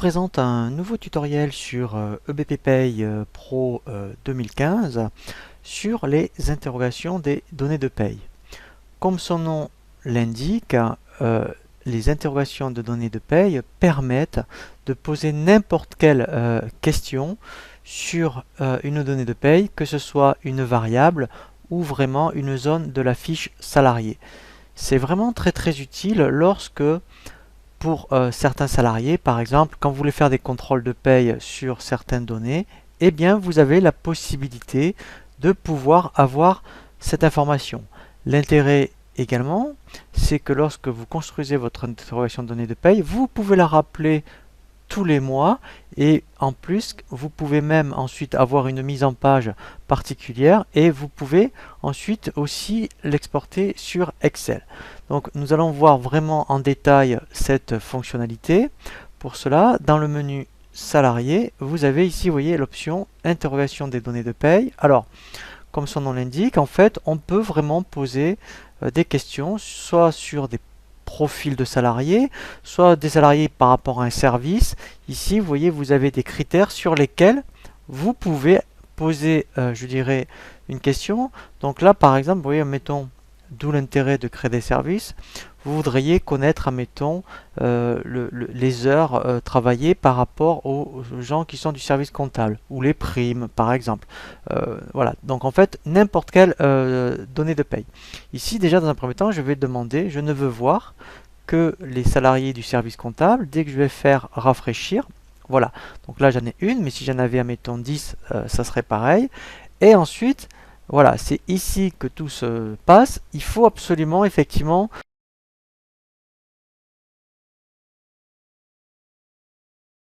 présente un nouveau tutoriel sur EBP Pay Pro 2015 sur les interrogations des données de paye. Comme son nom l'indique, les interrogations de données de paye permettent de poser n'importe quelle question sur une donnée de paye, que ce soit une variable ou vraiment une zone de la fiche salarié. C'est vraiment très utile lorsque pour certains salariés, par exemple, quand vous voulez faire des contrôles de paye sur certaines données, eh bien, vous avez la possibilité de pouvoir avoir cette information. L'intérêt également, c'est que lorsque vous construisez votre interrogation de données de paye, vous pouvez la rappeler tous les mois et en plus vous pouvez même ensuite avoir une mise en page particulière et vous pouvez ensuite aussi l'exporter sur Excel. Donc nous allons voir vraiment en détail cette fonctionnalité. Pour cela, dans le menu salarié, vous avez ici, vous voyez, l'option interrogation des données de paye. Alors, comme son nom l'indique, en fait, on peut vraiment poser des questions, soit sur des profil de salariés, soit des salariés par rapport à un service. Ici, vous voyez, vous avez des critères sur lesquels vous pouvez poser, je dirais, une question. Donc là, par exemple, vous voyez, mettons, d'où l'intérêt de créer des services. Vous voudriez connaître, admettons, les heures travaillées par rapport aux gens qui sont du service comptable, ou les primes, par exemple. Voilà, donc en fait, n'importe quelle donnée de paye. Ici, déjà, dans un premier temps, je vais demander, je ne veux voir que les salariés du service comptable. Dès que je vais faire rafraîchir, voilà, donc là j'en ai une, mais si j'en avais, admettons, 10, ça serait pareil. Et ensuite, voilà, c'est ici que tout se passe. Il faut absolument, effectivement,